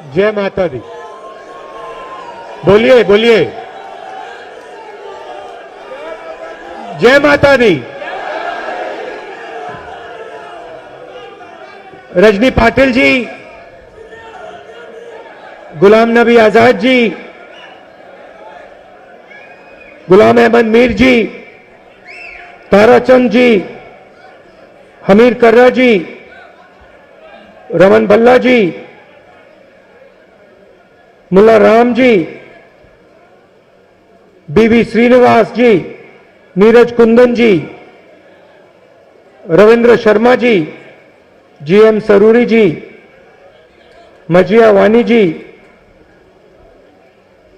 जय माता दी। बोलिए बोलिए, जय माता दी। रजनी पाटिल जी, गुलाम नबी आजाद जी, गुलाम अहमद मीर जी, ताराचंद जी, हमीर कर्रा जी, रमन भल्ला जी, मुल्ला राम जी, बीवी श्रीनिवास जी, नीरज कुंदन जी, रविंद्र शर्मा जी, जीएम सरूरी जी, मजिया वानी जी,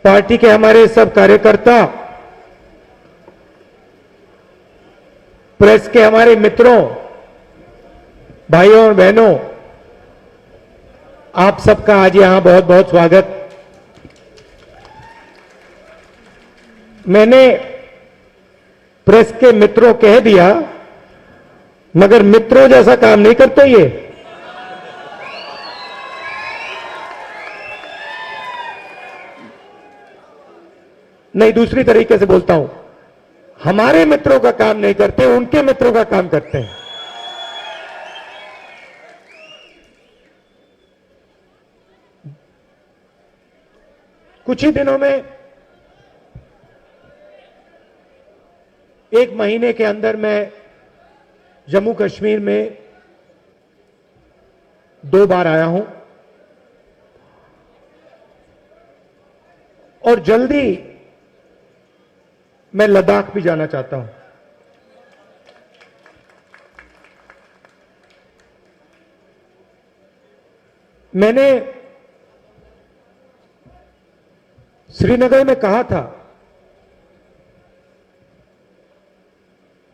पार्टी के हमारे सब कार्यकर्ता, प्रेस के हमारे मित्रों, भाइयों और बहनों, आप सबका आज यहां बहुत बहुत स्वागत। मैंने प्रेस के मित्रों कह दिया, मगर मित्रों जैसा काम नहीं करते ये। नहीं, दूसरी तरीके से बोलता हूं, हमारे मित्रों का काम नहीं करते, उनके मित्रों का काम करते हैं। कुछ ही दिनों में, एक महीने के अंदर मैं जम्मू कश्मीर में 2 बार आया हूं और जल्दी मैं लद्दाख भी जाना चाहता हूं। मैंने श्रीनगर में कहा था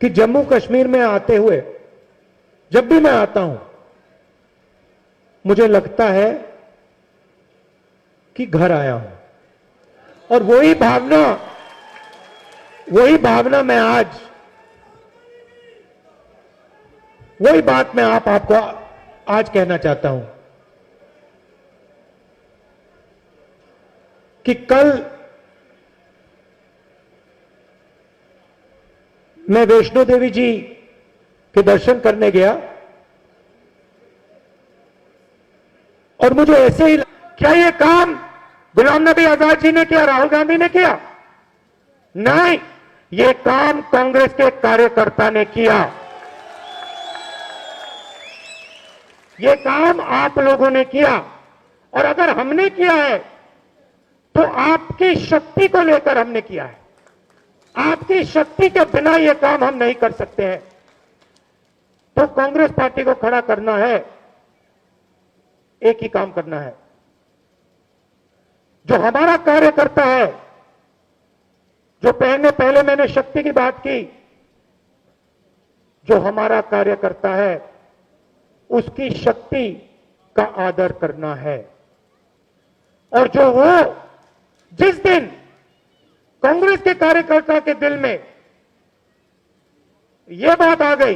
कि जम्मू कश्मीर में आते हुए, जब भी मैं आता हूं, मुझे लगता है कि घर आया हूं। और वही भावना मैं आज, वही बात मैं आपको आज कहना चाहता हूं कि कल मैं वैष्णो देवी जी के दर्शन करने गया और मुझे ऐसे ही, क्या ये काम गुलाम नबी आजाद जी ने किया, राहुल गांधी ने किया? नहीं, ये काम कांग्रेस के कार्यकर्ता ने किया। ये काम आप लोगों ने किया। और अगर हमने किया है तो आपकी शक्ति को लेकर हमने किया है। आपकी शक्ति के बिना यह काम हम नहीं कर सकते हैं। तो कांग्रेस पार्टी को खड़ा करना है, एक ही काम करना है। जो हमारा कार्यकर्ता है, जो पहले मैंने शक्ति की बात की, जो हमारा कार्यकर्ता है उसकी शक्ति का आदर करना है। और जो वो जिस दिन कांग्रेस के कार्यकर्ता के दिल में यह बात आ गई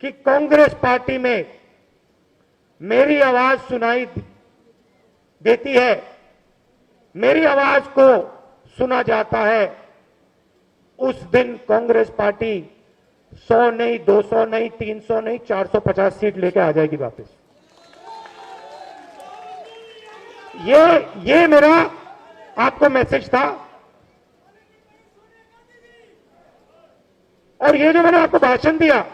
कि कांग्रेस पार्टी में मेरी आवाज सुनाई देती है, मेरी आवाज को सुना जाता है, उस दिन कांग्रेस पार्टी 100 नहीं, 200 नहीं, 300 नहीं, 450 सीट लेके आ जाएगी वापस। ये मेरा आपको मैसेज था। और ये जो मैंने आपको भाषण दिया,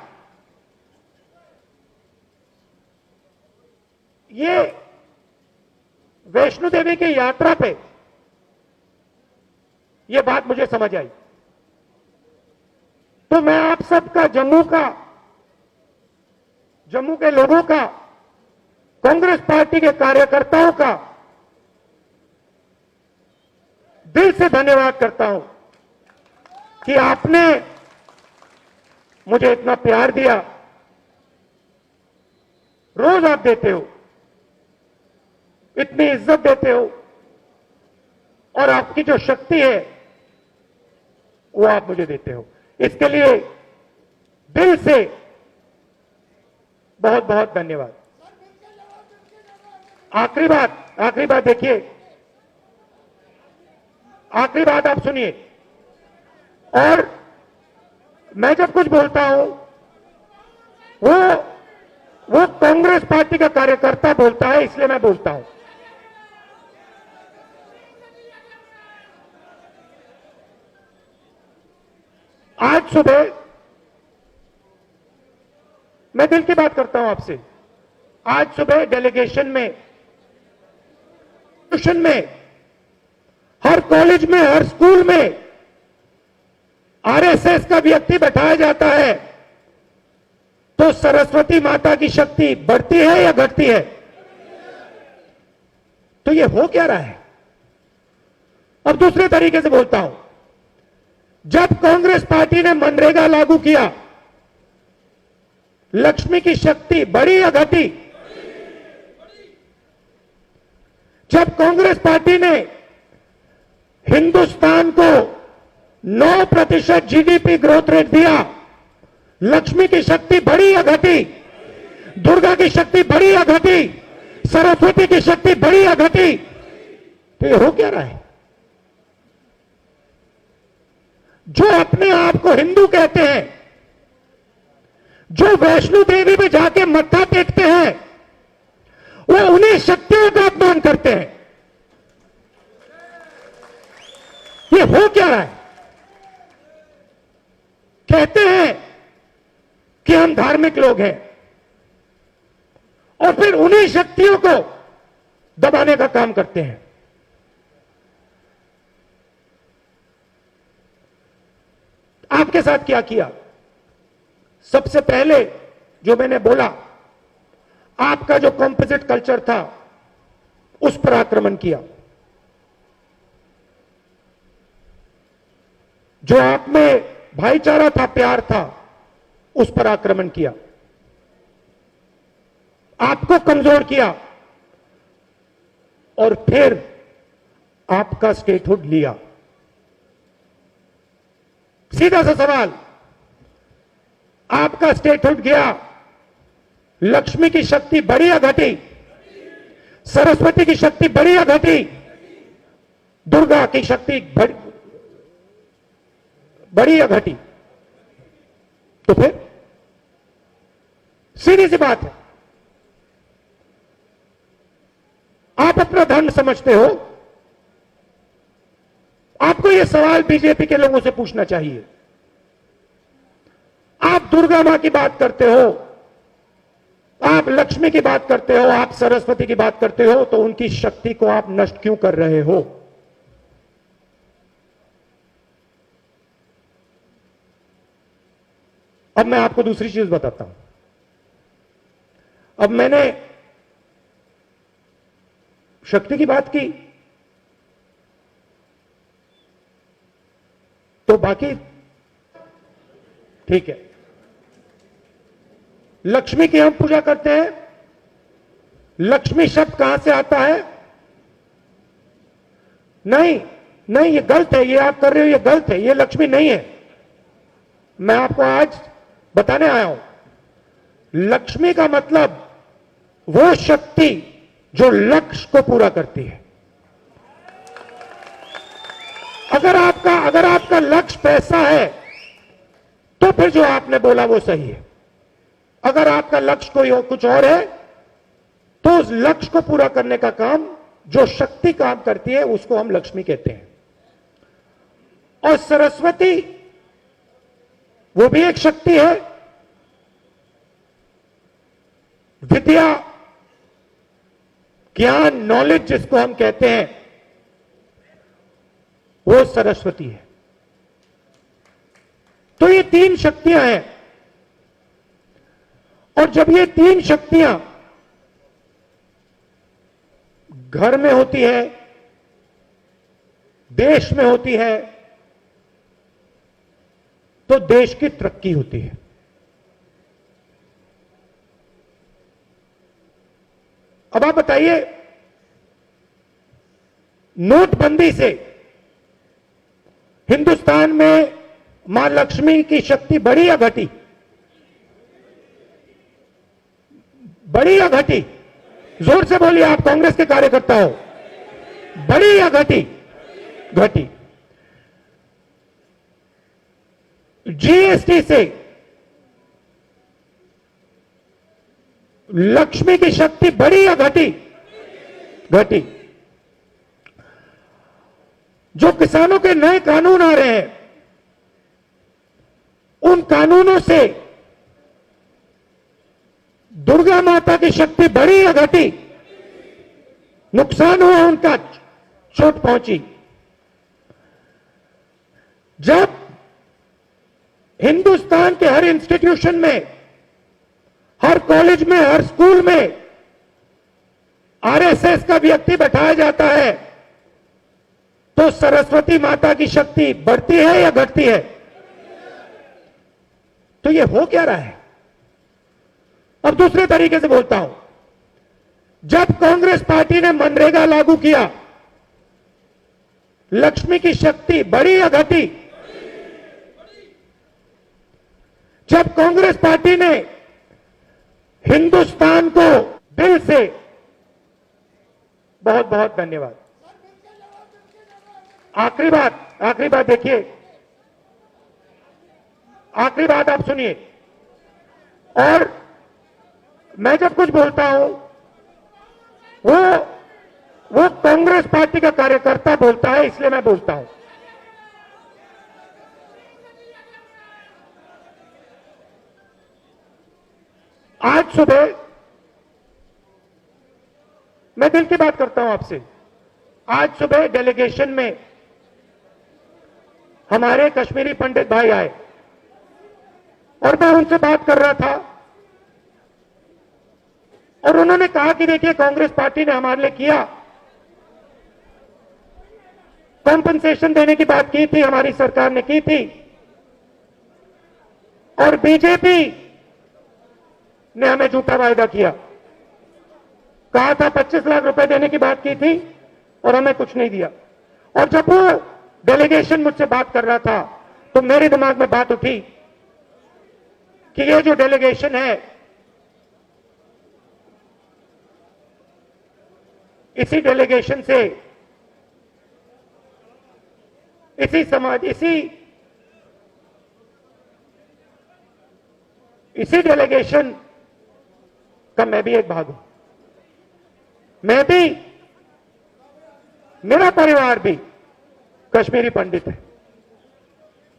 ये वैष्णो देवी की यात्रा पे ये बात मुझे समझ आई। तो मैं आप सबका, जम्मू के लोगों का, कांग्रेस पार्टी के कार्यकर्ताओं का दिल से धन्यवाद करता हूं कि आपने मुझे इतना प्यार दिया। रोज आप देते हो, इतनी इज्जत देते हो, और आपकी जो शक्ति है वो आप मुझे देते हो। इसके लिए दिल से बहुत बहुत धन्यवाद। आखिरी बात देखिए, आखिरी बात आप सुनिए। और मैं जब कुछ बोलता हूं वो कांग्रेस पार्टी का कार्यकर्ता बोलता है, इसलिए मैं बोलता हूं। आज सुबह मैं दिल की बात करता हूं आपसे। आज सुबह डेलीगेशन में, ट्यूशन में, हर कॉलेज में, हर स्कूल में आरएसएस का व्यक्ति बैठाया जाता है तो सरस्वती माता की शक्ति बढ़ती है या घटती है? तो ये हो क्या रहा है? अब दूसरे तरीके से बोलता हूं, जब कांग्रेस पार्टी ने मनरेगा लागू किया, लक्ष्मी की शक्ति बढ़ी या घटी? जब कांग्रेस पार्टी ने हिंदुस्तान को 9% जीडीपी ग्रोथ रेट दिया, लक्ष्मी की शक्ति बढ़ी या घटी? दुर्गा की शक्ति बढ़ी या घटी? सरस्वती की शक्ति बढ़ी या घटी? तो ये हो क्या रहा है? जो अपने आप को हिंदू कहते हैं, जो वैष्णो देवी में जाके मत्था टेकते हैं, वो उन्हीं शक्तियों का अपमान करते हैं। ये हो क्या रहा है? कहते हैं कि हम धार्मिक लोग हैं और फिर उन्हीं शक्तियों को दबाने का काम करते हैं। आपके साथ क्या किया? सबसे पहले जो मैंने बोला, आपका जो कॉम्पोजिट कल्चर था उस पर आक्रमण किया। जो आप में भाईचारा था, प्यार था, उस पर आक्रमण किया। आपको कमजोर किया और फिर आपका स्टेटहुड लिया। सीधा सा सवाल, आपका स्टेटहुड गया, लक्ष्मी की शक्ति बढ़ी या घटी? सरस्वती की शक्ति बढ़ी या घटी? दुर्गा की शक्ति बढ़ी या घटी? तो फिर सीधी सी बात है, आप अपना धर्म समझते हो, आपको यह सवाल बीजेपी के लोगों से पूछना चाहिए। आप दुर्गा मां की बात करते हो, आप लक्ष्मी की बात करते हो, आप सरस्वती की बात करते हो, तो उनकी शक्ति को आप नष्ट क्यों कर रहे हो? अब मैं आपको दूसरी चीज बताता हूं। अब मैंने शक्ति की बात की, तो बाकी ठीक है। लक्ष्मी की हम पूजा करते हैं। लक्ष्मी शब्द कहां से आता है? नहीं, ये गलत है, ये आप कर रहे हो, ये गलत है, ये लक्ष्मी नहीं है। मैं आपको आज बताने आया हूं, लक्ष्मी का मतलब वो शक्ति जो लक्ष्य को पूरा करती है। अगर आपका लक्ष्य पैसा है तो फिर जो आपने बोला वो सही है। अगर आपका लक्ष्य कोई कुछ और है तो उस लक्ष्य को पूरा करने का काम जो शक्ति काम करती है उसको हम लक्ष्मी कहते हैं। और सरस्वती वो भी एक शक्ति है। विद्या, ज्ञान, नॉलेज जिसको हम कहते हैं, वो सरस्वती है। तो ये तीन शक्तियां हैं। और जब ये तीन शक्तियां घर में होती है, देश में होती है, तो देश की तरक्की होती है। अब आप बताइए, नोटबंदी से हिंदुस्तान में मां लक्ष्मी की शक्ति बढ़ी या घटी? बड़ी या घटी? जोर से बोलिए, आप कांग्रेस के कार्यकर्ता हो। बड़ी या घटी? घटी। जीएसटी से लक्ष्मी की शक्ति बढ़ी या घटी? घटी। जो किसानों के नए कानून आ रहे हैं, उन कानूनों से दुर्गा माता की शक्ति बढ़ी या घटी? नुकसान हुआ उनका, चोट पहुंची। जब हिंदुस्तान के हर इंस्टीट्यूशन में, हर कॉलेज में, हर स्कूल में आरएसएस का व्यक्ति बैठाया जाता है, तो सरस्वती माता की शक्ति बढ़ती है या घटती है? तो ये हो क्या रहा है? अब दूसरे तरीके से बोलता हूं, जब कांग्रेस पार्टी ने मनरेगा लागू किया, लक्ष्मी की शक्ति बढ़ी या घटी? जब कांग्रेस पार्टी ने हिंदुस्तान को दिल से, बहुत बहुत धन्यवाद। आखिरी बात देखिए, आखिरी बात आप सुनिए। और मैं जब कुछ बोलता हूं, वो कांग्रेस पार्टी का कार्यकर्ता बोलता है, इसलिए मैं बोलता हूं। आज सुबह, मैं दिल की बात करता हूं आपसे, आज सुबह डेलीगेशन में हमारे कश्मीरी पंडित भाई आए और मैं उनसे बात कर रहा था और उन्होंने कहा कि देखिए, कांग्रेस पार्टी ने हमारे लिए किया, कॉम्पनसेशन देने की बात की थी, हमारी सरकार ने की थी, और बीजेपी ने हमें झूठा वायदा किया। कहा था 25 लाख रुपए देने की बात की थी और हमें कुछ नहीं दिया। और जब वो डेलीगेशन मुझसे बात कर रहा था, तो मेरे दिमाग में बात उठी कि ये जो डेलीगेशन है, इसी डेलीगेशन से, इसी समाज, इसी डेलीगेशन का मैं भी एक भाग हूं। मैं भी, मेरा परिवार भी कश्मीरी पंडित है।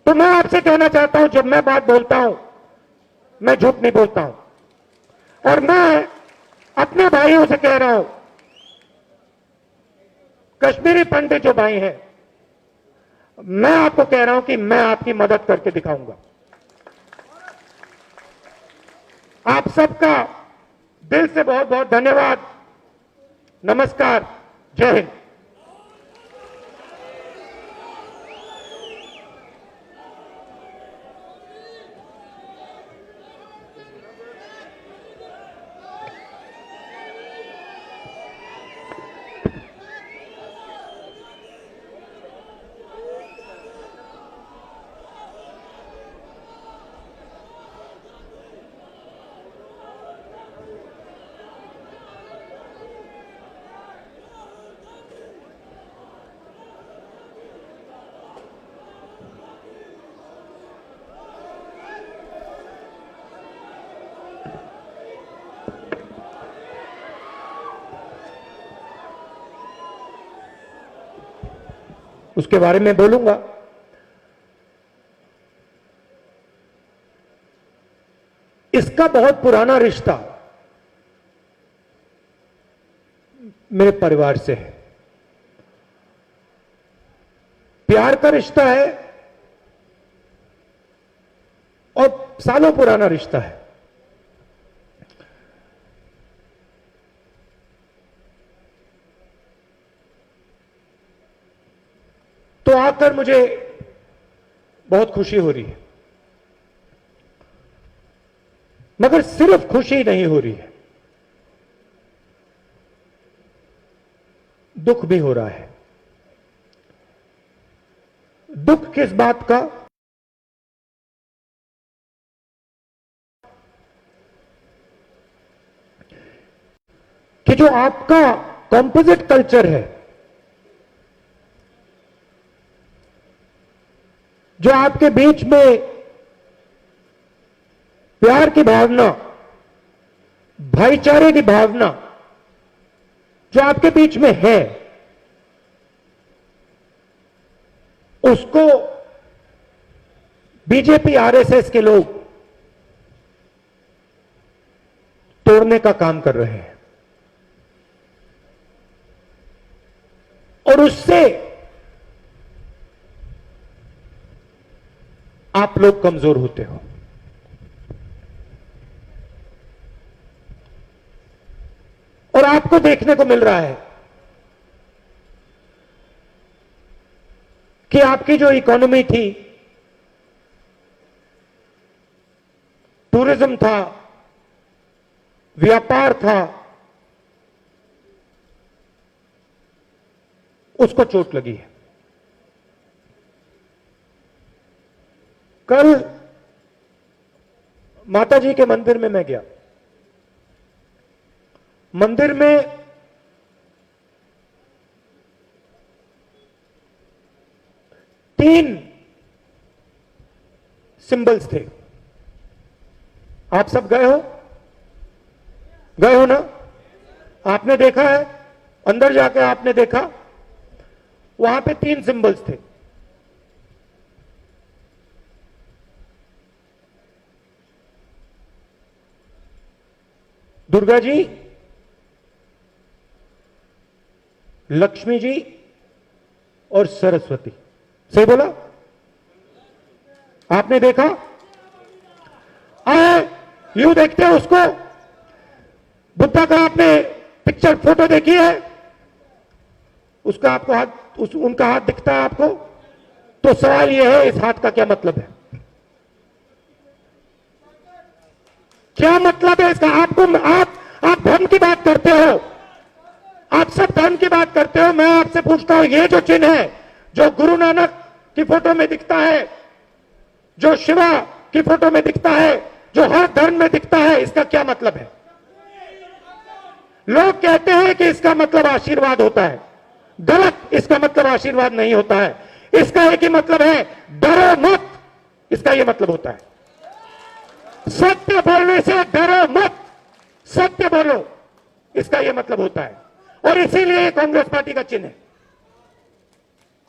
तो मैं आपसे कहना चाहता हूं, जब मैं बात बोलता हूं, मैं झूठ नहीं बोलता हूं। और मैं अपने भाइयों से कह रहा हूं, कश्मीरी पंडित जो भाई हैं, मैं आपको कह रहा हूं कि मैं आपकी मदद करके दिखाऊंगा। आप सबका दिल से बहुत बहुत धन्यवाद। नमस्कार, जय हिंद। उसके बारे में बोलूंगा। इसका बहुत पुराना रिश्ता मेरे परिवार से है, प्यार का रिश्ता है और सालों पुराना रिश्ता है। तो आकर मुझे बहुत खुशी हो रही है, मगर सिर्फ खुशी नहीं हो रही है, दुख भी हो रहा है। दुख किस बात का? जो आपका कंपोजिट कल्चर है, जो आपके बीच में प्यार की भावना, भाईचारे की भावना जो आपके बीच में है, उसको बीजेपी आरएसएस के लोग तोड़ने का काम कर रहे हैं और उससे आप लोग कमजोर होते हो। और आपको देखने को मिल रहा है कि आपकी जो इकोनॉमी थी, टूरिज्म था, व्यापार था, उसको चोट लगी है। कल माता जी के मंदिर में मैं गया। मंदिर में तीन सिंबल्स थे। आप सब गए हो? गए हो ना? आपने देखा है? अंदर जाके आपने देखा? वहां पे तीन सिंबल्स थे। दुर्गा जी, लक्ष्मी जी और सरस्वती। सही बोला? आपने देखा? यूं देखते हो उसको? बुद्धा का आपने पिक्चर फोटो देखी है? उसका आपको हाथ, उनका हाथ दिखता है आपको? तो सवाल यह है, इस हाथ का क्या मतलब है? क्या मतलब है इसका? आप धर्म की बात करते हो, आप सब धर्म की बात करते हो। मैं आपसे पूछता हूं, ये जो चिन्ह है, जो गुरु नानक की फोटो में दिखता है, जो शिवा की फोटो में दिखता है, जो हर धर्म में दिखता है, इसका क्या मतलब है? लोग कहते हैं कि इसका मतलब आशीर्वाद होता है। गलत, इसका मतलब आशीर्वाद नहीं होता है। इसका एक ही मतलब है, डरो मत। इसका यह मतलब होता है, सत्य बोलने से डरो मत, सत्य बोलो, इसका यह मतलब होता है। और इसीलिए ये कांग्रेस पार्टी का चिन्ह है।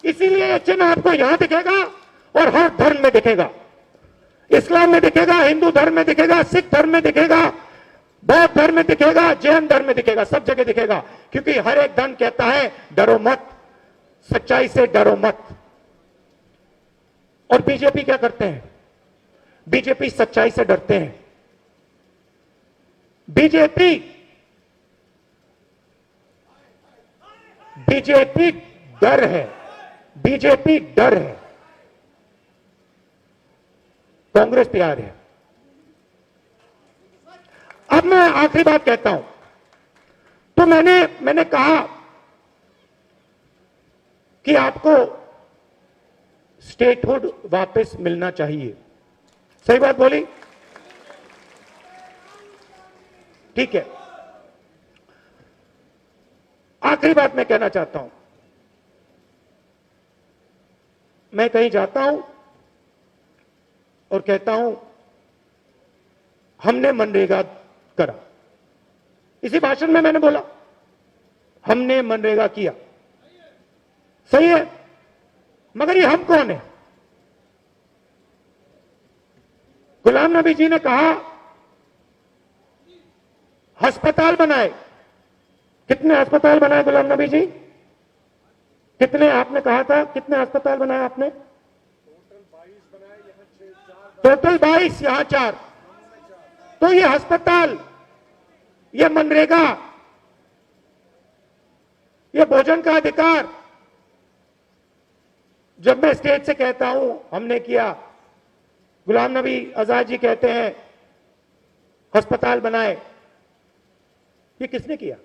इसीलिए यह चिन्ह आपको यहां दिखेगा और हर धर्म में दिखेगा। इस्लाम में दिखेगा, हिंदू धर्म में दिखेगा, सिख धर्म में दिखेगा, बौद्ध धर्म में दिखेगा, जैन धर्म में दिखेगा, सब जगह दिखेगा। क्योंकि हर एक धर्म कहता है डरो मत, सच्चाई से डरो मत। और बीजेपी क्या करते हैं? बीजेपी सच्चाई से डरते हैं। बीजेपी डर है। बीजेपी डर है, कांग्रेस प्यार है। अब मैं आखिरी बात कहता हूं। तो मैंने कहा कि आपको स्टेटहुड वापस मिलना चाहिए। सही बात बोली? ठीक है। आखिरी बात मैं कहना चाहता हूं। मैं कहीं जाता हूं और कहता हूं हमने मनरेगा करा। इसी भाषण में मैंने बोला हमने मनरेगा किया। सही है, मगर ये हम कौन है? गुलाम नबी जी ने कहा अस्पताल बनाए। कितने अस्पताल बनाए गुलाम नबी जी? कितने? आपने कहा था कितने अस्पताल बनाए आपने? टोटल 22, यहां 4। तो ये अस्पताल, ये मनरेगा, ये भोजन का अधिकार, जब मैं स्टेज से कहता हूं हमने किया, गुलाम नबी आजाद जी कहते हैं अस्पताल बनाए, ये किसने किया?